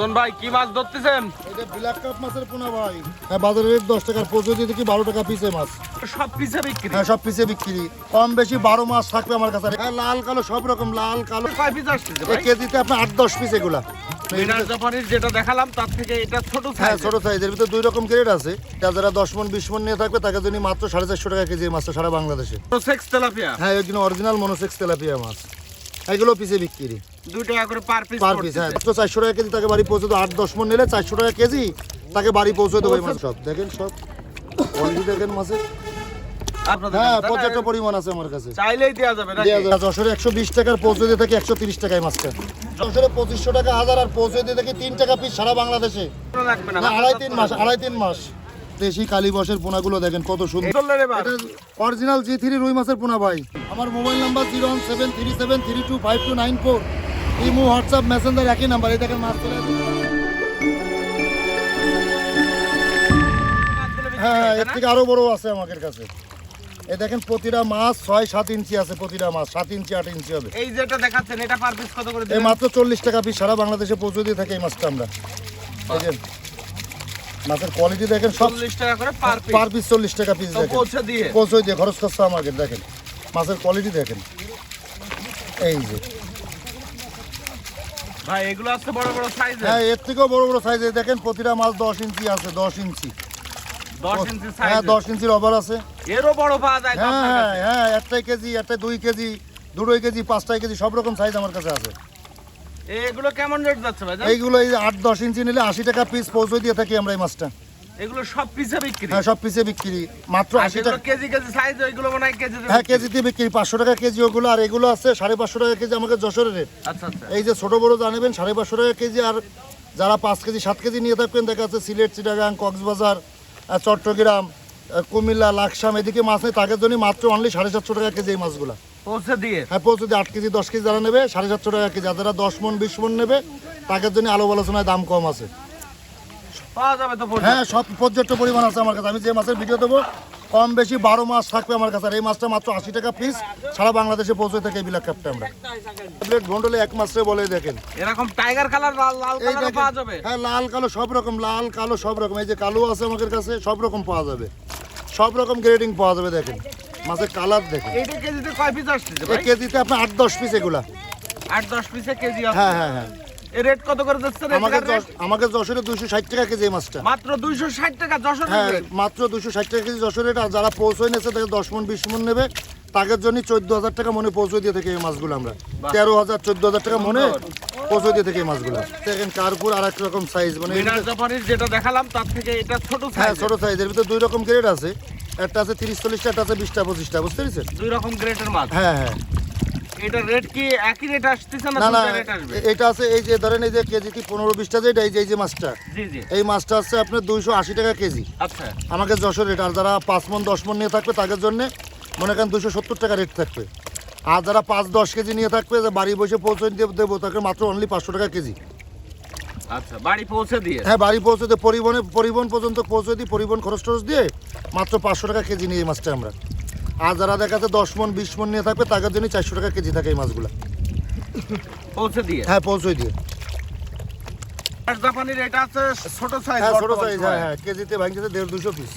সুজন ভাই কি মাছ ধরতেছেন? এটা ব্ল্যাক কাপ মাছের পোনা ভাই। হ্যাঁ, বাজারে রেট 10 টাকার পচে দিয়ে কি 12 টাকা পিসে মাছ। সব পিছে বিক্রি? হ্যাঁ, সব পিসে বিক্রি। কম বেশি 12 মাছ থাকবে আমার কাছে। হ্যাঁ, লাল কালো সব রকম, লাল কালো। কয় পিস আসছে এই ভাই? কেজিতে আপনার 8-10 পিস এগুলা। মিনার জাপানির যেটা দেখালাম তার থেকে এটা ছোট হ্যাঁ, সাইজ। ছোট সাইজের ভিতরে দুই রকম গ্রেড আছে। যারা 10 মণ 20 মণ নিয়ে থাকবে তাদের জন্য মাত্র 450 টাকা কেজি এই মাছটা সারা বাংলাদেশে। Monosex tilapia? হ্যাঁ, এগুলো অরিজিনাল মনোসেক্স তেলাপিয়া মাছ। এগুলো পিসে বিক্রি 2 টাকা করে পার পিস। Per piece. হ্যাঁ, মাত্র 400 টাকা কেজি তাকে বাড়ি পৌঁছে দেবো। 8-10 মণ নিলে 400 টাকা কেজি তাকে বাড়ি পৌঁছে দেবো এই মাছ। সব দেখেন, সব কোয়ালিটি দেখেন মাছের। আপনাদের হ্যাঁ, কাছে? পর্যাপ্ত পরিমাণ আছে আমার কাছে। চাইলেই দেয়া যাবে নাকি? দেওয়া যায়। যশোরে 120 টাকার পৌঁছে দিয়ে থাকে 130 টাকায় মাছটা। যশোরে 2500 টাকা হাজার আর পৌঁছে দিয়ে থাকে 3 টাকা পিস সারা বাংলাদেশে। কোনো লাগবে না। না, 2.5-3 মাস। দেশি কালীবসের পোনাগুলো দেখেন কত সুন্দর। এটা অরিজিনাল G3 রুই মাছের পোনা ভাই। আমার mobile number 01737325294। Imo, WhatsApp, Messenger একই নাম্বার। এই দেখেন মাছ চলে আসছে। হ্যাঁ, এর থেকে আরো বড় আছে আমাদের কাছে। এই দেখেন প্রতিটা মাছ 6-7 ইঞ্চি আছে। প্রতিটা মাছ 7 ইঞ্চি 8 ইঞ্চি হবে। এই যেটা দেখাচ্ছেন এটা পার পিস কত করে এই দিবেন? মাত্র 40 টাকা পিস সারা বাংলাদেশে পৌঁছে দিয়ে থাকে এই মাছটা আমরা। দেখেন মাছের কোয়ালিটি দেখেন, সব 40 টাকা করে পার পিস। পার পিস 40 টাকা পিস। তো দেখেন পৌঁছে দিয়ে? পৌঁছে দিয়ে খরচ খরচা আমাকে দেখেন মাছের কোয়ালিটি দেখেন। এই যে ভাই এগুলো আছে বড় বড় সাইজের? হ্যাঁ, এর থেকেও বড় বড় সাইজে দেখেন প্রতিটা মাছ 10 ইঞ্চি আছে। 10 ইঞ্চি 10 ইঞ্চি হ্যাঁ, সাইজ। 10 ইঞ্চির ওভার আছে। এরও বড় পাওয়া যায় তো হ্যাঁ আপনার হ্যাঁ কাছে? হ্যাঁ, 1 কেজি, 2 কেজি, 2 কেজি, 5 কেজি সব রকম সাইজ আমার কাছে আছে। এগুলো কেমন রেট যাচ্ছে ভাই? এইগুলো এই 8-10 ইঞ্চি নিলে 80 টাকা পিস পৌঁছে দিয়ে থাকি আমরা এই মাছটা। এগুলো সব পিছে বিক্রি? হ্যাঁ, সব পিসে বিক্রি মাত্র আর 80 যেগুলো টাকা। কেজি কেজি সাইজ ওইগুলো মনে হয় কেজি হ্যাঁ, কেজিতে বিক্রি 500 টাকা কেজি ওগুলো। আর এগুলো আছে 550 টাকা কেজি আমাকে যশোরের রেট। আচ্ছা আচ্ছা। এই যে ছোট বড় জানেবেন 550 টাকা কেজি। আর যারা 5 কেজি 7 কেজি নিয়ে থাকবেন দেখা যাচ্ছে সিলেট, চিটাগাং, কক্সবাজার, চট্টগ্রাম, কুমিল্লা, লাকসাম এদিকে মাছ নেই তাদের জন্য মাত্র অনলি 750 টাকা কেজি এই মাছগুলো। পৌঁছে দিয়ে? হ্যাঁ, পৌঁছে দিয়ে 8 কেজি 10 কেজি যারা নেবে 750 টাকা কেজি। আর যারা 10 মণ 20 মণ নেবে তাদের জন্য আলো আলোচনায় দাম কম আছে। পাওয়া যাবে তো পৌঁছে? হ্যাঁ, সব পর্যাপ্ত পরিমাণ আছে আমার কাছে। আমি যে মাছের ভিডিও দেবো কম বেশি 12 মাছ থাকবে আমার কাছে। আর এই মাছটা মাত্র 80 টাকা পিস সারা বাংলাদেশে পৌঁছে থাকে এই ব্ল্যাক কাপটা আমরা। প্লেট ঘন্টলে এক মাছরে বলে দেখেন। এরকম টাইগার কালার লাল লাল এই কালারও দেখেন, পাওয়া যাবে? হ্যাঁ, লাল কালো সব রকম, লাল কালো সব রকম। এই যে কালো আছে আমাদের কাছে, সব রকম পাওয়া যাবে। সব রকম গ্রেডিং পাওয়া যাবে। দেখেন মাছের কালার দেখেন। এইটা কেজিতে কয় পিস আসছে এই ভাই? কেজিতে আপনার 8-10 পিস এগুলা। 8-10 পিসে কেজি আছে? হ্যাঁ হ্যাঁ হ্যাঁ। এই রেট কত করে যাচ্ছে? আমাকে যশোরে 260 টাকা কেজি এই মাছটা। মাত্র 260 টাকা যশোর? হ্যাঁ, মাত্র 260 টাকা কেজি যশোরে। আর যারা পৌঁছে নিয়েছে তাদের 10 মণ 20 মণ নেবে তাদের জন্য 14,000 টাকা মনে পৌঁছে দিয়ে থাকে এই মাছগুলো আমরা। 13,000 14,000 টাকা মনে পৌঁছে দিয়ে থাকে এই মাছগুলো। দেখেন কার্পুর আর এক রকম সাইজ, মানে মিনার জাপানির যেটা দেখালাম তার থেকে এটা ছোট হ্যাঁ, সাইজ। ছোট সাইজের ভিতরে দুই রকম গ্রেড আছে। একটা আছে 30-40 টা, একটা আছে 20-25 টা, বুঝতে পেরেছেন? দুই রকম গ্রেডের মাছ। হ্যাঁ হ্যাঁ। এটা রেট কি একই রেট আসতেছে না না না, দুটো রেট আসবে? এটা আছে এই যে ধরেন এই যে কেজিতে 15-20 টা যেটা এই যে মাছটা, জি জি। এই মাছটা আছে আপনার 280 টাকা কেজি আচ্ছা। আমাকে যশোর রেট। আর যারা 5 মণ 10 মণ নিয়ে থাকবে তাদের জন্য মনে করেন 270 টাকা রেট থাকবে। আর যারা 5-10 কেজি নিয়ে থাকবে যে বাড়ি বসে পৌঁছে দেবো তাকে মাত্র অনলি 500 টাকা কেজি। আচ্ছা, বাড়ি পৌঁছে দিয়ে? হ্যাঁ, বাড়ি পৌঁছে দিয়ে পরিবহন পর্যন্ত পৌঁছে দিই, পরিবহন খরচ টরচ দিয়ে মাত্র 500 টাকা কেজি নিয়ে এই মাছটা আমরা। আর যারা দেখা যাচ্ছে 10 মণ 20 মণ নিয়ে থাকবে তাদের জন্য 400 টাকা কেজি থাকে এই মাছগুলো। পৌঁছে দিয়ে? হ্যাঁ, পৌঁছে দিয়ে। আর জাপানির এটা আছে ছোট সাইজ? হ্যাঁ, ছোট সাইজ। হ্যাঁ হ্যাঁ, কেজিতে ভাঙছে 150-200 পিস।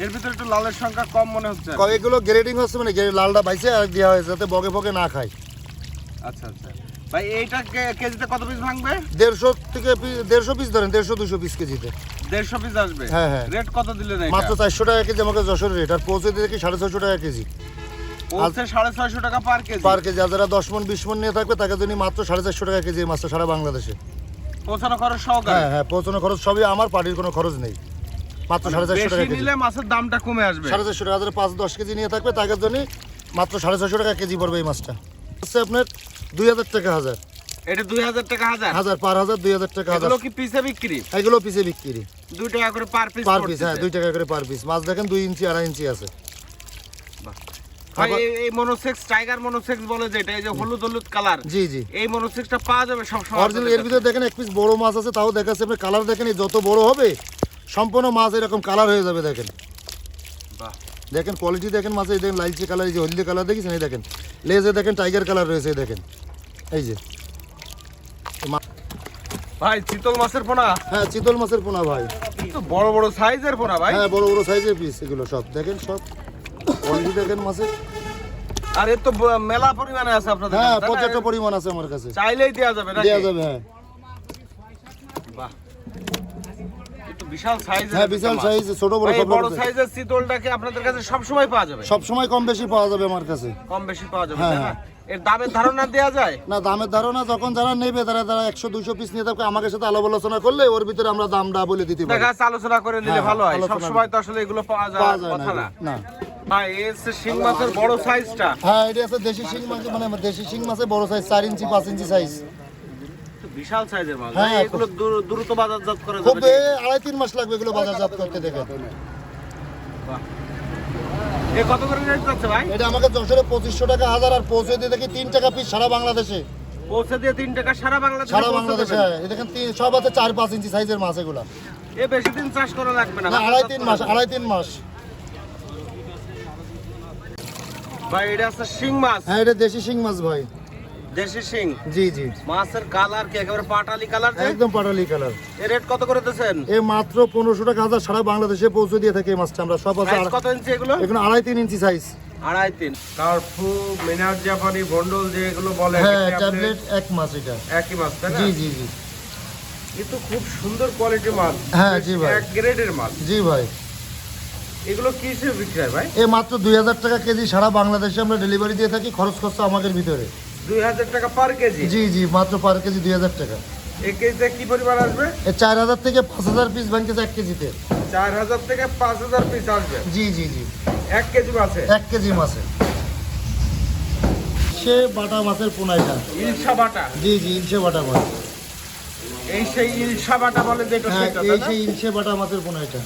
এর ভিতরে একটু লালের সংখ্যা কম মনে হচ্ছে। এগুলো গ্রেডিং হচ্ছে, মানে লালটা বাইছে আর দেওয়া হয়েছে যাতে বগে বগে না খায়। আচ্ছা আচ্ছা ভাই, এইটা কেজিতে কত পিস ভাঙবে? 150 থেকে 150 পিস ধরেন, 150-200 পিস কেজিতে। 150 পিস আসবে? হ্যাঁ হ্যাঁ। রেট কত দিলেন এটা? মাত্র 400 টাকা কেজি আমাকে যশোর রেট। আর পৌঁছে দিয়ে দেখি 650 টাকা কেজি পৌঁছে 650 টাকা পার কেজি? পার কেজি। আর যারা 10 মণ 20 মণ নিয়ে থাকবে তাদের জন্য মাত্র 450 টাকা কেজি এই মাছটা সারা বাংলাদেশে। পৌঁছানো খরচ সহকারে? হ্যাঁ হ্যাঁ, পৌঁছানো খরচ সবই আমার, পার্টির কোনো খরচ নেই। মাত্র 450 টাকা বেশি কেজি। নিলে মাছের দামটা কমে আসবে? 450 টাকা। যারা 5-10 কেজি নিয়ে থাকবে তাদের জন্য মাত্র 650 টাকা কেজি পড়বে এই মাছটা। হচ্ছে আপনার 2000 টাকা হাজার। এটা 2000 টাকা হাজার? হাজার পার হাজার 2000 টাকা হাজার। এগুলো কি পিসে বিক্রি? এগুলো পিসে বিক্রি 2 টাকা করে পার পিস? Per piece. হ্যাঁ, 2 টাকা করে পার পিস। মাছ দেখেন 2 ইঞ্চি 2.5 ইঞ্চি আছে। ভাই এই মনোসেক্স, টাইগার মনোসেক্স বলে যেটা, এই যে হলুদ হলুদ কালার, জি জি, এই মনোসেক্সটা পাওয়া যাবে সব সময়? অরিজিনাল। এর ভিতরে দেখেন এক পিস বড় মাছ আছে, তাও দেখাচ্ছে আপনি কালার দেখেন। যত বড় হবে সম্পূর্ণ মাছ এরকম কালার হয়ে যাবে। দেখেন বাহ, দেখেন কোয়ালিটি দেখেন মাছের। এই দেখেন লালচে কালার, এই যে হলদে কালার দেখেছেন, এই দেখেন লেজে দেখেন টাইগার কালার রয়েছে, এই দেখেন এই যে ভাই চিতল মাছের পোনা, হ্যাঁ চিতল মাছের পোনা ভাই। তো বড় বড় সাইজের পোনা ভাই। হ্যাঁ বড় বড় সাইজের পিস এগুলো সব দেখেন, সব কোয়ালিটি দেখেন মাছের। আর এর তো মেলা পরিমাণে আছে আপনাদের হ্যাঁ কাছে, তাই না? পর্যাপ্ত পরিমাণ আছে আমার কাছে, চাইলেই দেয়া যাবে নাকি? দেওয়া যাবে। হ্যাঁ বাহ, এ তো বিশাল সাইজের। হ্যাঁ বিশাল সাইজ, ছোট বড় ভাই, সব বড় রকম। সাইজের চিতলটাকে আপনাদের কাছে সব সময় পাওয়া যাবে? সব সময় কম বেশি পাওয়া যাবে আমার কাছে। কম বেশি পাওয়া যাবে, হ্যাঁ, তাই না? হ্যাঁ। এর দামের ধারণা দেয়া যায়? না দামের ধারণা যখন যারা নেবে তারা 100-200 পিস নিয়ে থাকবে, আমাদের সাথে আলাপ আলোচনা করলে ওর ভিতরে আমরা দামটা বলে দিতে পারি। দেখা যাচ্ছে আলোচনা করে নিলে হ্যাঁ, ভালো হয়। আলোচনা সব সময় তো আসলে এগুলো পাওয়া পাওয়া যায় যায় কথা না না। না। ভাই এই হচ্ছে শিং মাছের বড় সাইজটা। হ্যাঁ এটা আছে দেশি শিং মাছ, মানে দেশি শিং মাছের বড় সাইজ, 4 ইঞ্চি 5 ইঞ্চি সাইজ। তো বিশাল সাইজের মাছ। হ্যাঁ, ভাই, এগুলো দ্রুত বাজারজাত করা খুব যাবে? 2.5-3 মাস লাগবে এগুলো বাজারজাত করতে দেখে। বাহ। এ কত করে রেট যাচ্ছে ভাই? এটা আমাকে যশোরে 2500 টাকা হাজার, আর পৌঁছে দিয়ে দেখি 3 টাকা পিস সারা বাংলাদেশে। পৌঁছে দিয়ে 3 টাকা সারা বাংলাদেশে? সারা বাংলাদেশে হ্যাঁ। এই দেখেন সব আছে 4-5 ইঞ্চি সাইজের মাছ এগুলো। এ বেশি দিন চাষ করা লাগবে না? না 2.5-3 মাস, 2.5-3 মাস। ভাই এটা আছে শিং মাছ। হ্যাঁ এটা দেশি শিং মাছ ভাই। দেশি শিং। জি জি মাছের কালার কি একেবারে পাটালি কালার? একদম পাটালি কালার। এর রেট কত করে দিয়েছেন? এ মাত্র 1500 টাকা হাজার, সারা বাংলাদেশে পৌঁছে দিয়ে থাকে এই মাছটা আমরা। সব আছে সাইজ কত ইঞ্চি এগুলো? এগুলো 2.5-3 ইঞ্চি সাইজ। 2.5-3। কার্পু, মিনার জাপানি, বন্ডল যে এগুলো বলে, হ্যাঁ এটাকে আপনি- ট্যাবলেট এক মাছ এটা। একই মাছ তাই না? জি জি জি কিন্তু খুব সুন্দর কোয়ালিটির মাছ। হ্যাঁ, জি ভাই। এক গ্রেডের মাছ। জি ভাই। এগুলো কি হিসেবে বিক্রি হয় ভাই? এ মাত্র 2000 টাকা কেজি, সারা বাংলাদেশে আমরা ডেলিভারি দিয়ে থাকি, খরচ খরচা আমাদের ভিতরে। 2000 টাকা পার কেজি? জি জি মাত্র পার কেজি 2000 টাকা। এক কেজিতে কি পরিমাণ আসবে? এ 4000 থেকে 5000 পিস ভাঙতেছে 1 কেজিতে। 4000 থেকে 5000 পিস আসবে জি জি জি 1 কেজি মাছে? 1 কেজি মাছে। সে বাটা মাছের পোনা এটা। ইলশা বাটা? জি জি ইলশে বাটা মাছ। এই সেই ইলশা বাটা বলে যেটা, হ্যাঁ সেটা এই তাই না? সেই ইলশে বাটা মাছের পোনা এটা।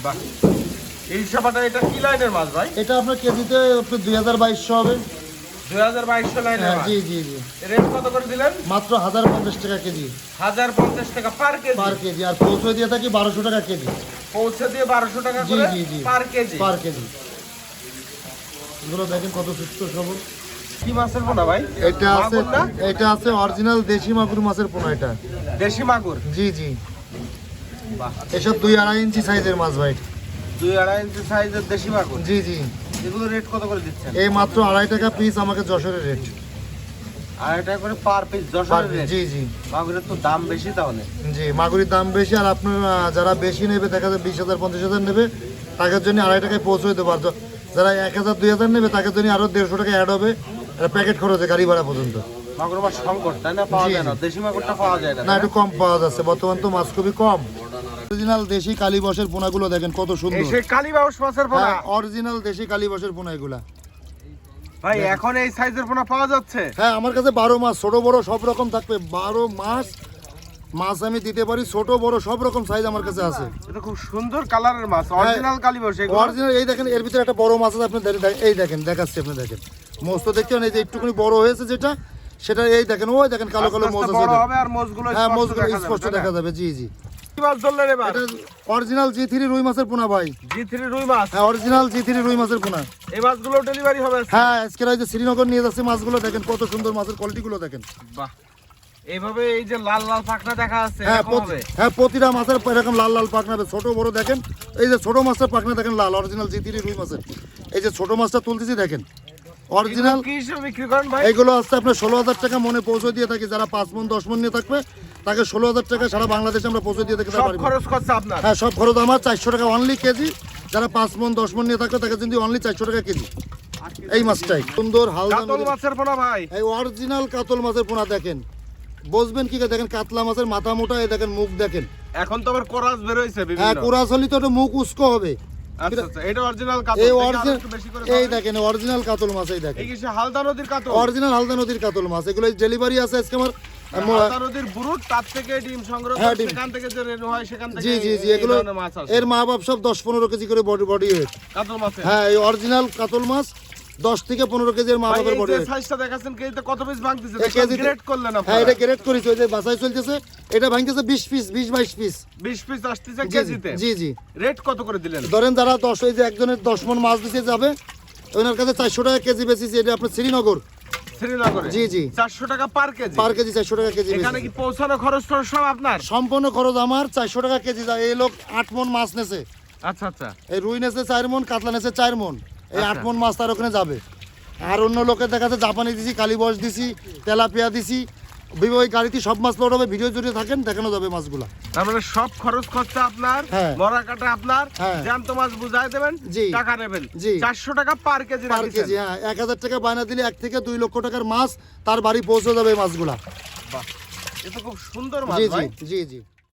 বাহ, ইলশা বাটা এটা কি লাইনের মাছ ভাই? এটা আপনার কেজিতে আপনার 2200 হবে। 2200 লাইনের হ্যাঁ মাছ। জি জি জি রেট কত করে দিলেন? মাত্র 1050 টাকা কেজি 1050 টাকা পার কেজি? পার কেজি। আর পৌঁছে দিয়ে থাকি 1200 টাকা কেজি পৌঁছে দিয়ে 1200 টাকা জি, করে জি, জি। পার কেজি? পার কেজি। এগুলো দেখেন কত সুস্থ সবল। কি মাছের পোনা ভাই? এটা আছে, মাগুর না? এটা আছে অরিজিনাল দেশি মাগুর মাছের পোনা এটা। দেশি মাগুর? জি জি বাহ, এসব 2-2.5 ইঞ্চি সাইজের মাছ ভাই। 2-2.5 ইঞ্চি সাইজের দেশি মাগুর। জি জি এগুলো রেট কত করে দিচ্ছেন? এই মাত্র 2.5 টাকা পিস আমাকে যশোরের রেট। 2.5 টাকা করে পার পিস পার যশোরের পিস, রেট? জি জি মাগুরের তো দাম বেশি তাহলে। জি মাগুরির দাম বেশি। আর আপনার যারা বেশি নেবে, দেখা যায় 20,000-50,000 নেবে, তাদের জন্য 2.5 টাকায় পৌঁছে দেবো। আর যারা 1000-2000 নেবে তাদের জন্য আরো 150 টাকা অ্যাড হবে, আর প্যাকেট খরচে গাড়ি ভাড়া পর্যন্ত। মাগুর মাছ সংকট তাই না? পাওয়া জি, যায় না, জি। দেশি মাগুরটা পাওয়া যায় না না একটু কম পাওয়া যাচ্ছে বর্তমান, তো মাছ খুবই কম। অরিজিনাল দেশি কালীবসের পোনাগুলো দেখেন কত এই সুন্দর। সেই কালীবাউস মাছের পোনা? হ্যাঁ অরিজিনাল দেশি কালীবসের পোনা এগুলা। ভাই এখন এই সাইজের পোনা পাওয়া যাচ্ছে? হ্যাঁ আমার কাছে 12 মাস ছোট বড় সব রকম থাকবে। 12 মাস মাছ আমি দিতে পারি, ছোট বড় সব রকম সাইজ আমার কাছে আছে। এটা খুব সুন্দর কালারের মাছ, অরিজিনাল কালীবাউস এগুলো? অরিজিনাল। এই দেখেন এর ভিতরে একটা বড় মাছ আছে, আপনি এই দেখেন, দেখাচ্ছি আপনি দেখেন। মোস্ত দেখছেন, এই যে একটুখানি বড় হয়েছে যেটা, সেটা এই দেখেন, ওই দেখেন কালো কালো মোজ আস্তে আছে। বড় হবে আর মোজগুলো হ্যাঁ স্পষ্ট মোজগুলো দেখা যাবে, স্পষ্ট তাই না? দেখা যাবে। জি জি কি মাছ ধরলেন এবার? এটা অরিজিনাল G3 রুই মাছের পোনা ভাই। G3 রুই মাছ? হ্যাঁ অরিজিনাল G3 রুই মাছের পোনা। এই মাছগুলো ডেলিভারি হবে? হ্যাঁ আজকে এই যে শ্রীনগর নিয়ে যাচ্ছে মাছগুলো, দেখেন কত সুন্দর মাছের কোয়ালিটি গুলো দেখেন। বাহ, এইভাবে এই যে লাল লাল পাখনা দেখা যাচ্ছে, হ্যাঁ এরকম হবে? হ্যাঁ প্রতিটা মাছের এরকম লাল লাল পাখনা হবে, ছোট বড় দেখেন। এই যে ছোট মাছের পাখনা দেখেন লাল, অরিজিনাল G3 রুই মাছের। এই যে ছোট মাছটা তুলতেছি দেখেন, অরিজিনাল। এগুলো কি হিসেবে বিক্রি করেন ভাই? এইগুলো আসছে আপনার 16,000 টাকা মনে পৌঁছে দিয়ে থাকি। যারা 5 মণ 10 মণ নিয়ে থাকবে তাকে 16,000 টাকা সারা বাংলাদেশে আমরা পৌঁছে দিয়ে থাকি। সব খরচ খরচা আপনার? হ্যাঁ সব খরচ আমার। 400 টাকা অনলি কেজি। যারা 5 মণ 10 মণ নিয়ে থাকবে তাকে কিন্তু অনলি 400 টাকা কেজি। এই মাছটাই সুন্দর হালদা কাতল মাছের পোনা ভাই? এই অরিজিনাল কাতল মাছের পোনা দেখেন, বসবেন কি করে দেখেন, কাতলা মাছের মাথা মোটা, এই দেখেন মুখ দেখেন। এখন তো আবার কোরাস বের হইছে হ্যাঁ বিভিন্ন। কোরাস হলি তো একটু মুখ উস্কো হবে। আচ্ছা আচ্ছা, এটা অরিজিনাল কাতল। এই দেখি আরো অরিজিনাল, একটু বেশি করে এই ধরেন। দেখেন অরিজিনাল কাতল মাছ, এই দেখেন এই কি সে হালদা নদীর কাতল? অরিজিনাল হালদা নদীর কাতল মাছ। এগুলো ডেলিভারি আছে আজকে আমার। হালদা নদীর বুরুট, তার থেকে ডিম সংগ্রহ হ্যাঁ, করে ডিম। সেখান থেকে যে রেনু হয় সেখান থেকে জি জি জি এই এগুলো ধরনের মাছ আছে। এর মা বাপ সব 10-15 কেজি করে বডি ওয়েট। কাতল মাছে? হ্যাঁ এই অরিজিনাল কাতল মাছ 10 থেকে 15 কেজির মা ভাই, বাপের এই বডি যে ওয়েট। সাইজটা দেখাচ্ছেন কেজিতে কত পিস ভাঙতেছে? এই কেজিতে- গ্রেড করলেন হ্যাঁ আপনারা? এটা গ্রেড করেছি, ওই যে বাছাই চলতেছে। এটা ভাঙতেছে 20 পিস, 20-22 পিস। 20 পিস আসতেছে জি কেজিতে? জি জি রেট কত করে দিলেন? ধরেন যারা 10, এই যে একজনের 10 মণ মাছ দিতে যাবে, ওনার কাছে 400 টাকা কেজি বেশি। এটা আপনার শ্রীনগর শ্রীনগরে জি, জি। 400 টাকা পার কেজি। পার কেজি 400 টাকা কেজি এখানে বেচেছি। কি পৌঁছানো খরচ টরচ সব আপনার? সম্পূর্ণ খরচ আমার, 400 টাকা কেজি যায়। এই লোক 8 মন মাছ নেছে, আচ্ছা আচ্ছা। এই রুই নেছে 4 মন, কাতলা নেছে 4 মন, এই 8 মন মাছ তার ওখানে যাবে। আর অন্য লোকের দেখা যাচ্ছে জাপানি দিছি, কালীবস দিছি, তেলাপিয়া দিছি, ওই গাড়িতে সব মাছ লোড হবে, ভিডিও জুড়ে থাকেন, দেখানো যাবে মাছগুলা। তার মানে সব খরচ খরচা আপনার, হ্যাঁ। মরা কাটা আপনার, হ্যাঁ। জ্যান্ত মাছ বুঝাই দেবেন, জি। টাকা নেবেন। জি। 400 টাকা পার কেজি পার রাখছেন। কেজি, হ্যাঁ। 1000 টাকা বায়না দিলে 1 থেকে 2 লক্ষ টাকার মাছ তার বাড়ি পৌঁছে যাবে এই মাছগুলা। বাহ, এ তো খুব সুন্দর মাছ জি, জি, ভাই। জি, জি।